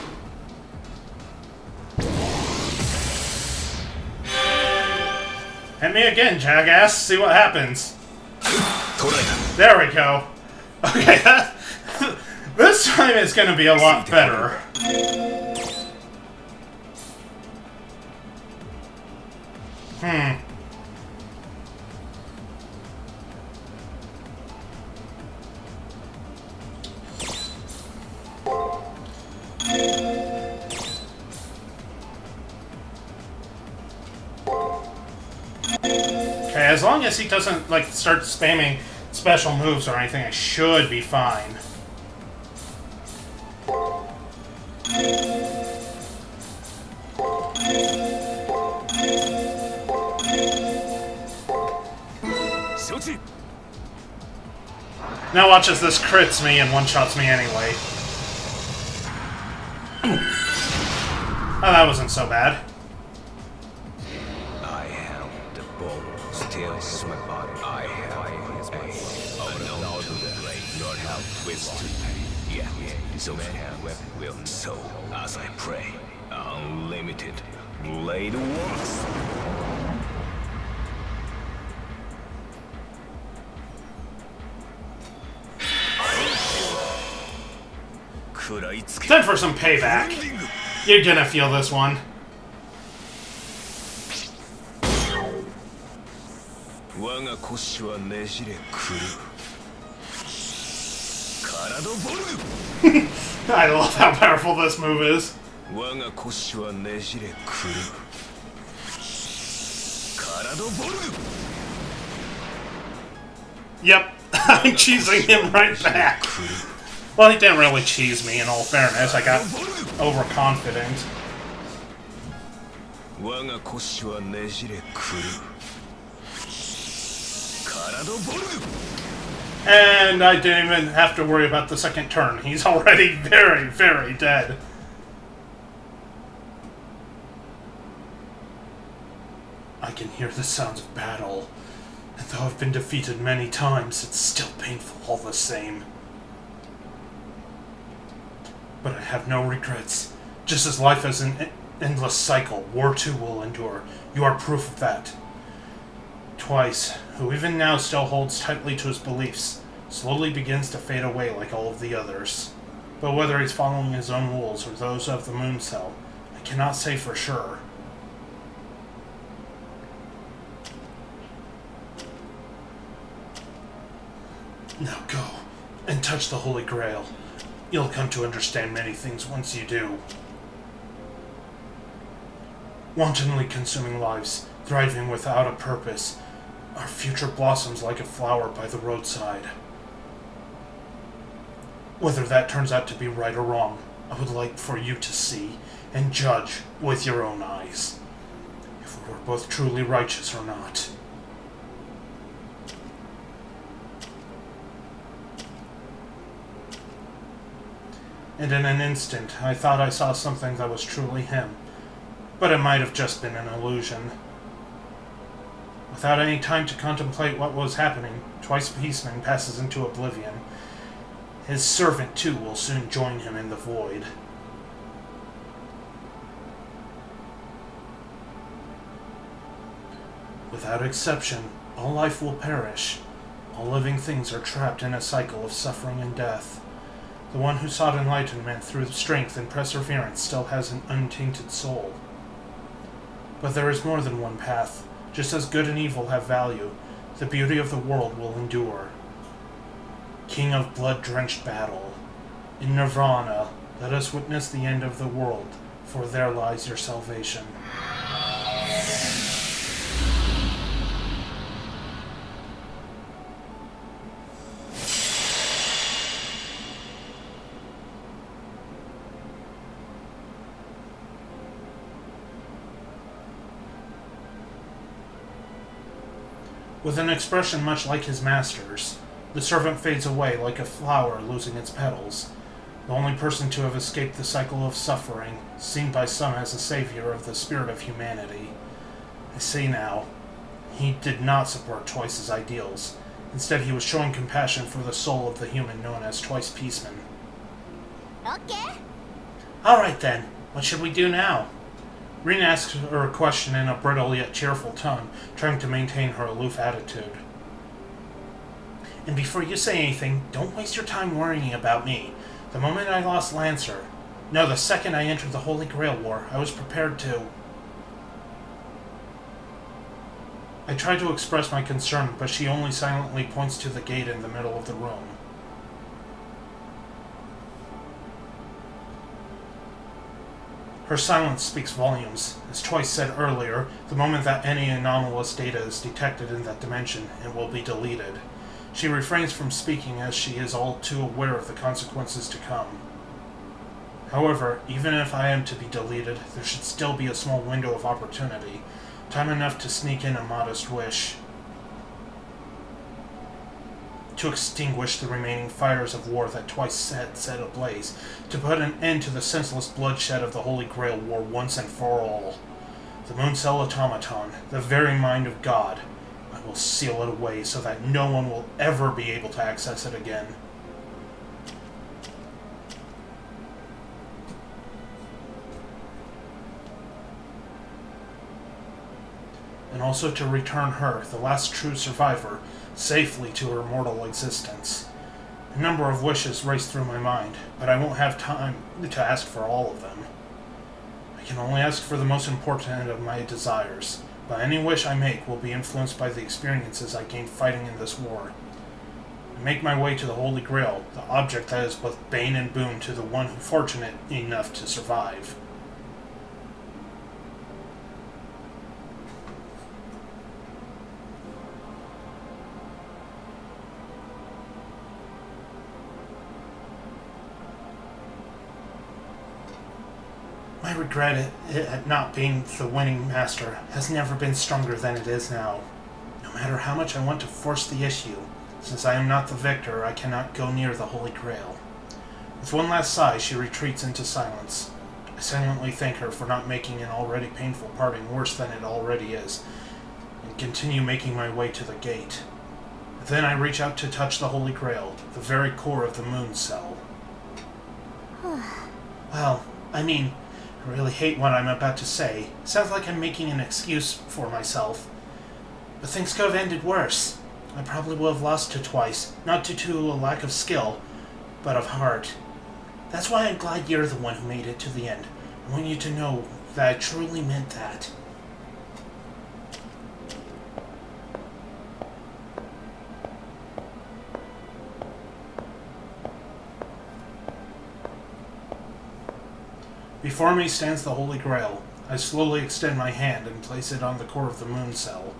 Hit me again, jackass. See what happens. 捉え There we go. Okay, this time it's gonna be a lot better. Okay, as long as he doesn't, like, start spamming special moves or anything, I should be fine. Now watch as this crits me and one-shots me anyway. Oh, that wasn't so bad. I have the ball still in my body. I have not how twisted. Yeah, so man will so as I pray. Unlimited blade works. Time for some payback. You're gonna feel this one. I love how powerful this move is. Yep, I'm cheesing him right back. Well, he didn't really cheese me, in all fairness. I got overconfident. And I didn't even have to worry about the second turn. He's already very, very dead. I can hear the sounds of battle. And though I've been defeated many times, it's still painful all the same. But I have no regrets. Just as life is an endless cycle, war too will endure. You are proof of that. Twice, who even now still holds tightly to his beliefs, slowly begins to fade away like all of the others. But whether he's following his own rules or those of the Moon Cell, I cannot say for sure. Now go, and touch the Holy Grail. You'll come to understand many things once you do. Wantonly consuming lives, thriving without a purpose, our future blossoms like a flower by the roadside. Whether that turns out to be right or wrong, I would like for you to see and judge with your own eyes, if we were both truly righteous or not. And in an instant, I thought I saw something that was truly him, but it might have just been an illusion. Without any time to contemplate what was happening, Twice Peaceman passes into oblivion. His servant, too, will soon join him in the void. Without exception, all life will perish. All living things are trapped in a cycle of suffering and death. The one who sought enlightenment through strength and perseverance still has an untainted soul. But there is more than one path. Just as good and evil have value, the beauty of the world will endure. King of blood-drenched battle, in Nirvana, let us witness the end of the world, for there lies your salvation. With an expression much like his master's, the servant fades away like a flower losing its petals, the only person to have escaped the cycle of suffering, seen by some as a savior of the spirit of humanity. I see now, he did not support Twice's ideals. Instead, he was showing compassion for the soul of the human known as Twice Peaceman. Okay. Alright then, what should we do now? Rin asked her a question in a brittle yet cheerful tone, trying to maintain her aloof attitude. And before you say anything, don't waste your time worrying about me. The moment I lost Lancer, no, the second I entered the Holy Grail War, I was prepared to... I tried to express my concern, but she only silently points to the gate in the middle of the room. Her silence speaks volumes. As Twice said earlier, the moment that any anomalous data is detected in that dimension, it will be deleted. She refrains from speaking as she is all too aware of the consequences to come. However, even if I am to be deleted, there should still be a small window of opportunity, time enough to sneak in a modest wish. To extinguish the remaining fires of war that Twice had set ablaze, to put an end to the senseless bloodshed of the Holy Grail War once and for all. The Moon Cell Automaton, the very mind of God, I will seal it away so that no one will ever be able to access it again. And also to return her, the last true survivor, safely to her mortal existence. A number of wishes race through my mind, but I won't have time to ask for all of them. I can only ask for the most important of my desires, but any wish I make will be influenced by the experiences I gained fighting in this war. I make my way to the Holy Grail, the object that is both bane and boon to the one fortunate enough to survive. My regret at not being the winning master has never been stronger than it is now. No matter how much I want to force the issue, since I am not the victor, I cannot go near the Holy Grail. With one last sigh, she retreats into silence. I silently thank her for not making an already painful parting worse than it already is, and continue making my way to the gate. Then I reach out to touch the Holy Grail, the very core of the Moon Cell. Well, I mean, I really hate what I'm about to say. Sounds like I'm making an excuse for myself. But things could have ended worse. I probably would have lost to Twice, not due to a lack of skill, but of heart. That's why I'm glad you're the one who made it to the end. I want you to know that I truly meant that. Before me stands the Holy Grail. I slowly extend my hand and place it on the core of the Moon Cell.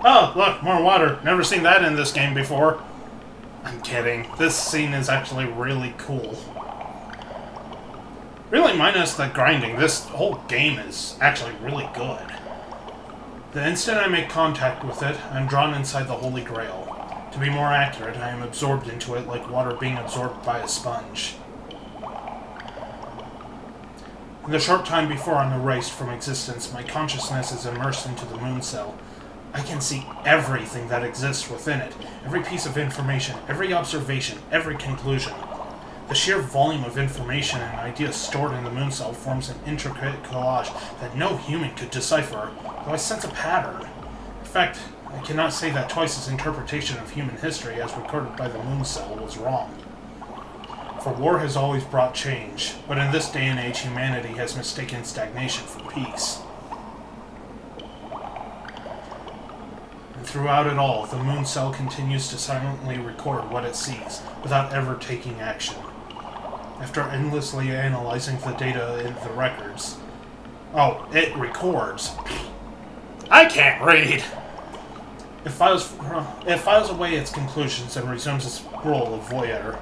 Oh, look, more water. Never seen that in this game before. I'm kidding. This scene is actually really cool. Really, minus the grinding, this whole game is actually really good. The instant I make contact with it, I'm drawn inside the Holy Grail. To be more accurate, I am absorbed into it like water being absorbed by a sponge. In the short time before I'm erased from existence, my consciousness is immersed into the Moon Cell. I can see everything that exists within it, every piece of information, every observation, every conclusion. The sheer volume of information and ideas stored in the moon cell forms an intricate collage that no human could decipher, though I sense a pattern. In fact, I cannot say that Twice's interpretation of human history as recorded by the moon cell was wrong. For war has always brought change, but in this day and age humanity has mistaken stagnation for peace. And throughout it all, the moon cell continues to silently record what it sees, without ever taking action. After endlessly analyzing the data in the records... Oh, it records. I can't read! It files away its conclusions and resumes its role of voyeur.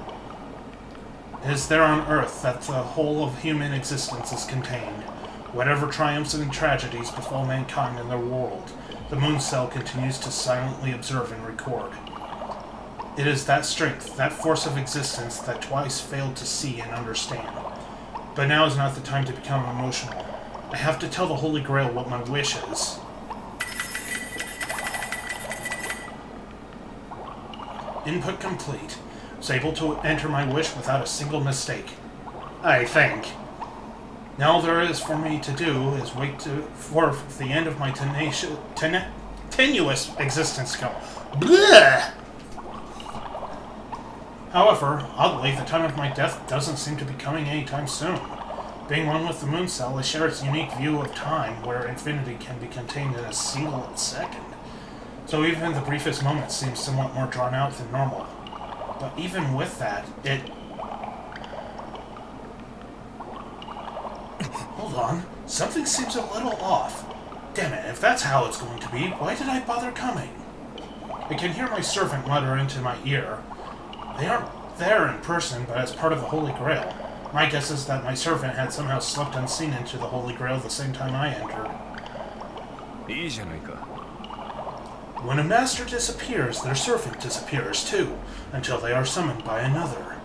It is there on Earth that the whole of human existence is contained. Whatever triumphs and tragedies befall mankind and their world, the moon cell continues to silently observe and record. It is that strength, that force of existence that Twice failed to see and understand. But now is not the time to become emotional. I have to tell the Holy Grail what my wish is. Input complete. I was able to enter my wish without a single mistake. I think. Now all there is for me to do is wait for the end of my tenuous existence to come. Blech! However, oddly, the time of my death doesn't seem to be coming anytime soon. Being one with the moon cell, I share its unique view of time, where infinity can be contained in a single second. So even the briefest moment seems somewhat more drawn out than normal. But even with that, Hold on, something seems a little off. Damn it, if that's how it's going to be, why did I bother coming? I can hear my servant mutter into my ear. They aren't there in person, but as part of the Holy Grail. My guess is that my servant had somehow slipped unseen into the Holy Grail the same time I entered. いいじゃないか。 When a master disappears, their servant disappears too, until they are summoned by another.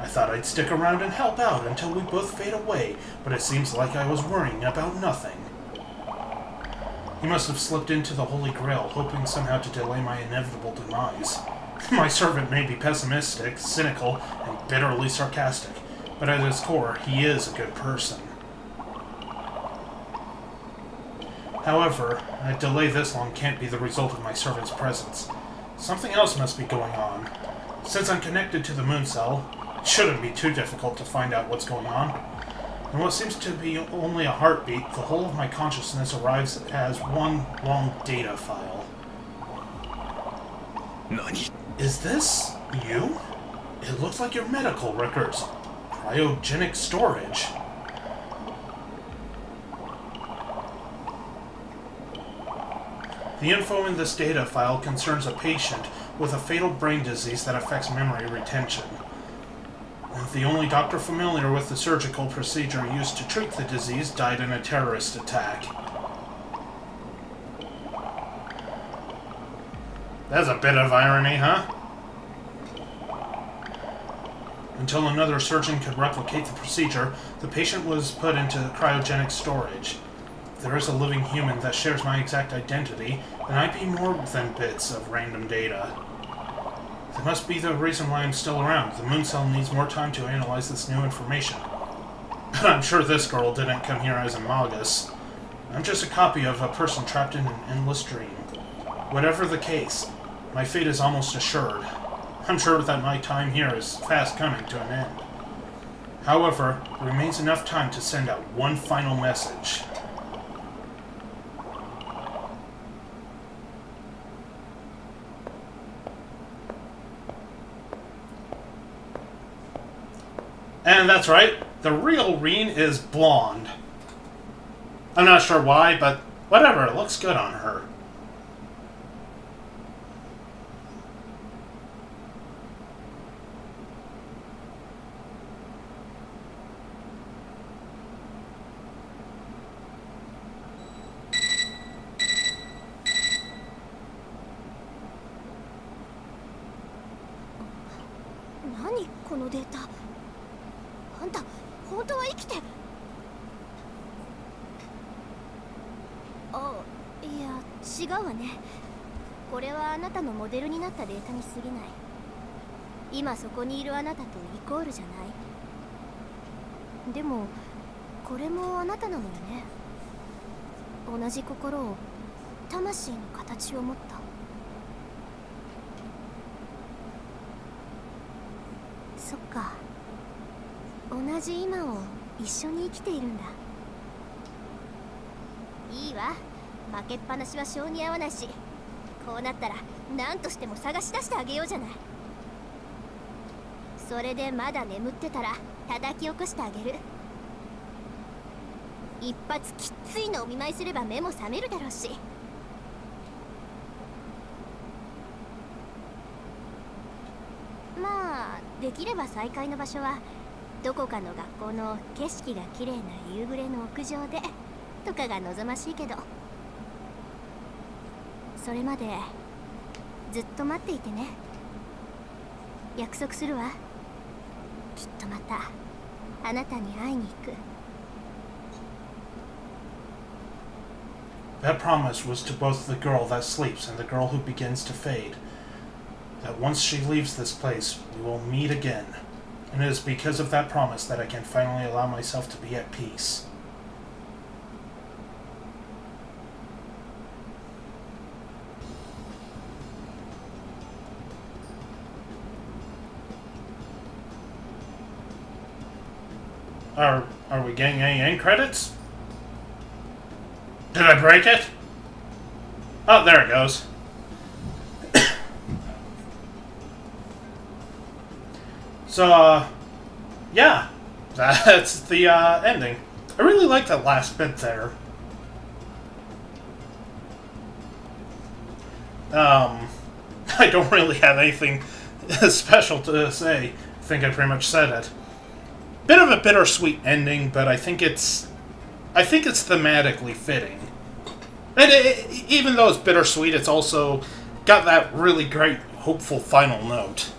I thought I'd stick around and help out until we both fade away, but it seems like I was worrying about nothing. He must have slipped into the Holy Grail, hoping somehow to delay my inevitable demise. My servant may be pessimistic, cynical, and bitterly sarcastic, but at his core, he is a good person. However, a delay this long can't be the result of my servant's presence. Something else must be going on. Since I'm connected to the moon cell, it shouldn't be too difficult to find out what's going on. In what seems to be only a heartbeat, the whole of my consciousness arrives as one long data file. 何? Is this you? It looks like your medical records. Cryogenic storage. The info in this data file concerns a patient with a fatal brain disease that affects memory retention. The only doctor familiar with the surgical procedure used to treat the disease died in a terrorist attack. That's a bit of irony, huh? Until another surgeon could replicate the procedure, the patient was put into cryogenic storage. If there is a living human that shares my exact identity, then I'd be more than bits of random data. That must be the reason why I'm still around. The moon cell needs more time to analyze this new information. But I'm sure this girl didn't come here as a magus. I'm just a copy of a person trapped in an endless dream. Whatever the case, my fate is almost assured. I'm sure that my time here is fast coming to an end. However, there remains enough time to send out one final message. And that's right, the real Reen is blonde. I'm not sure why, but whatever, it looks good on her. Nani, このデータ。あんた、本当は生きて。あ、いや、違うわね。これはあなたのモデルになったデータに過ぎない。今そこにいるあなたとイコールじゃない。でもこれもあなたなのよね。同じ心を、魂の形を持った。そっか、同じ今を一緒に生きているんだ。いいわ、負けっぱなしは性に合わないし、こうなったら何としても探し出してあげようじゃない。それでまだ眠ってたら叩き起こしてあげる。一発きっついのお見舞いすれば目も覚めるだろうし。まあできれば再会の場所はどこかの学校の景色が綺麗な夕暮れの屋上でとかが望ましいけど、それまでずっと待っていてね。約束するわ。きっとまたあなたに会いに行く。 That promise was to both the girl that sleeps and the girl who begins to fade. That once she leaves this place, we will meet again. And it is because of that promise that I can finally allow myself to be at peace. Are we getting any end credits? Did I break it? Oh, there it goes. So, yeah, that's the ending. I really like that last bit there. I don't really have anything special to say. I think I pretty much said it. Bit of a bittersweet ending, but I think it's thematically fitting. And even though it's bittersweet, it's also got that really great, hopeful final note.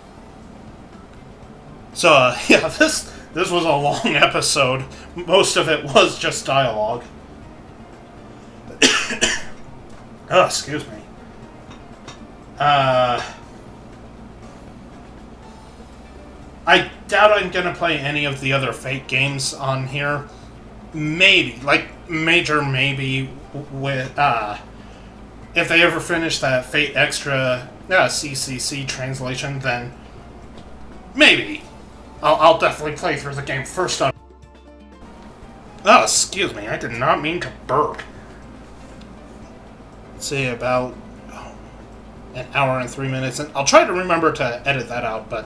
So, yeah, this was a long episode. Most of it was just dialogue. Oh, excuse me. I doubt I'm gonna play any of the other Fate games on here. Maybe, like, major maybe, with, if they ever finish that Fate Extra, CCC translation, then maybe. I'll definitely play through the game first on... Oh, excuse me, I did not mean to burp. Let's see, about an hour and 3 minutes, and I'll try to remember to edit that out, but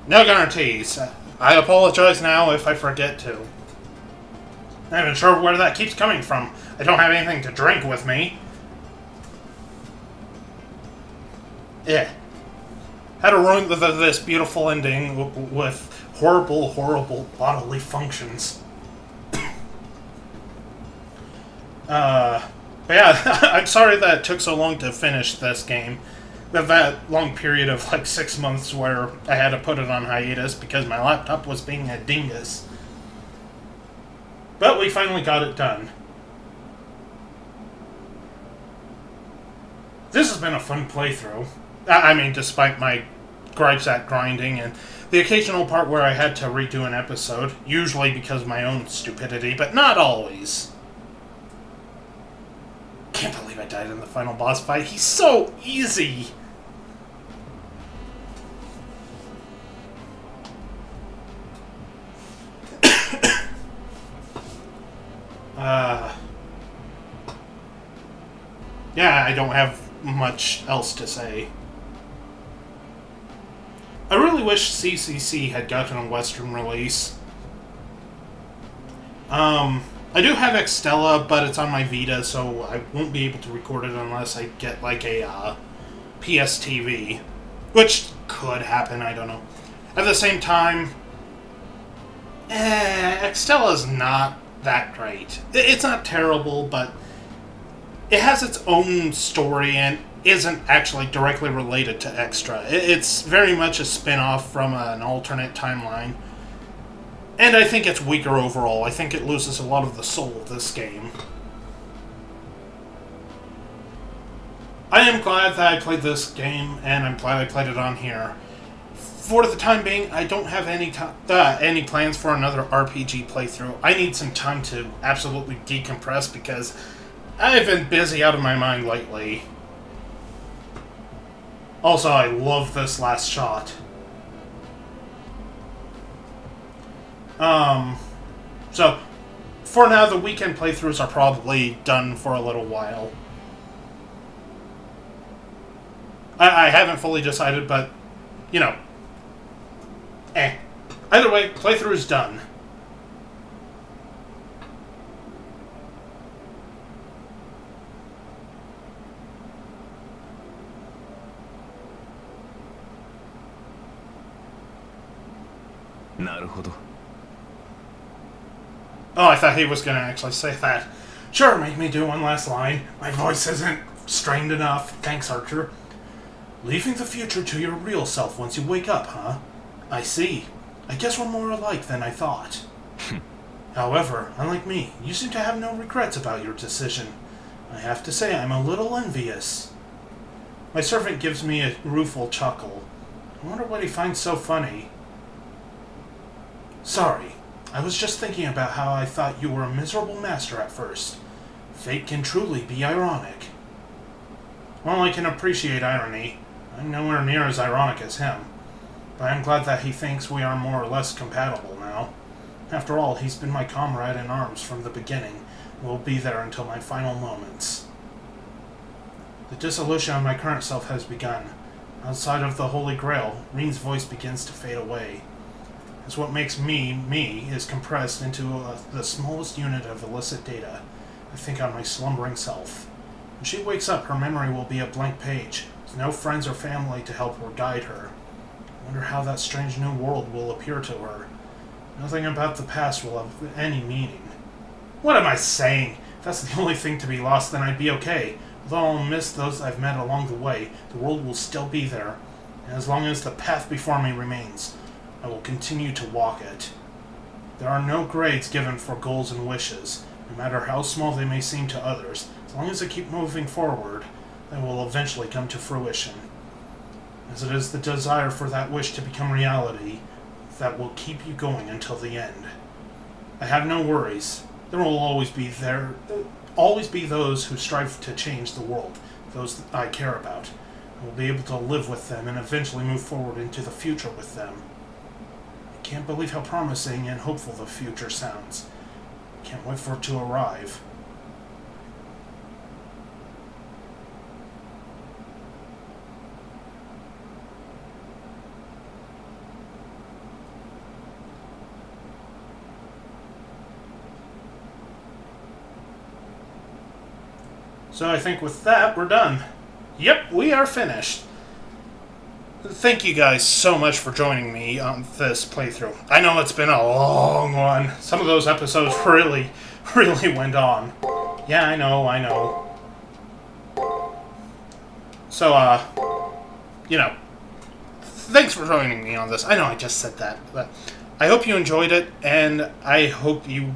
no guarantees. I apologize now if I forget to. I'm not even sure where that keeps coming from. I don't have anything to drink with me. Yeah. How to ruin this beautiful ending with horrible, horrible bodily functions. But yeah, I'm sorry that it took so long to finish this game. That long period of like 6 months where I had to put it on hiatus because my laptop was being a dingus. But we finally got it done. This has been a fun playthrough. I mean, despite my gripes at grinding and the occasional part where I had to redo an episode, usually because of my own stupidity, but not always. Can't believe I died in the final boss fight. He's so easy! Yeah, I don't have much else to say. I really wish CCC had gotten a Western release. I do have Xtella, but it's on my Vita, so I won't be able to record it unless I get, like, a PS TV. Which could happen, I don't know. At the same time, Xtella's not that great. It's not terrible, but it has its own story and isn't actually directly related to Extra. It's very much a spin-off from an alternate timeline. And I think it's weaker overall. I think it loses a lot of the soul of this game. I am glad that I played this game, and I'm glad I played it on here. for the time being, I don't have any plans for another RPG playthrough. I need some time to absolutely decompress because I've been busy out of my mind lately. Also, I love this last shot. So, for now, the weekend playthroughs are probably done for a little while. I haven't fully decided, but, you know. Either way, playthrough is done. Naruhodo. Oh, I thought he was going to actually say that. Sure, make me do one last line. My voice isn't strained enough. Thanks, Archer. Leaving the future to your real self once you wake up, huh? I see. I guess we're more alike than I thought. However, unlike me, you seem to have no regrets about your decision. I have to say I'm a little envious. My servant gives me a rueful chuckle. I wonder what he finds so funny. Sorry, I was just thinking about how I thought you were a miserable master at first. Fate can truly be ironic. Well, I can appreciate irony. I'm nowhere near as ironic as him. But I'm glad that he thinks we are more or less compatible now. After all, he's been my comrade in arms from the beginning, and will be there until my final moments. The dissolution of my current self has begun. Outside of the Holy Grail, Reen's voice begins to fade away. As what makes me is compressed into the smallest unit of illicit data. I think on my slumbering self. When she wakes up, her memory will be a blank page, with no friends or family to help or guide her. I wonder how that strange new world will appear to her. Nothing about the past will have any meaning. What am I saying? If that's the only thing to be lost, then I'd be okay. Although I'll miss those I've met along the way, the world will still be there. And as long as the path before me remains, I will continue to walk it. There are no grades given for goals and wishes, no matter how small they may seem to others. As long as I keep moving forward, they will eventually come to fruition. As it is the desire for that wish to become reality that will keep you going until the end. I have no worries. There will always be those who strive to change the world, those that I care about. I will be able to live with them and eventually move forward into the future with them. I can't believe how promising and hopeful the future sounds. Can't wait for it to arrive. So I think with that, we're done. Yep, we are finished. Thank you guys so much for joining me on this playthrough. I know it's been a long one. Some of those episodes really went on. Yeah, I know. So, thanks for joining me on this. I know I just said that, but I hope you enjoyed it, and I hope you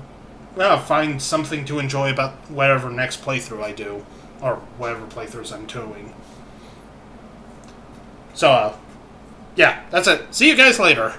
find something to enjoy about whatever next playthrough I do, or whatever playthroughs I'm doing. So, yeah, that's it. See you guys later.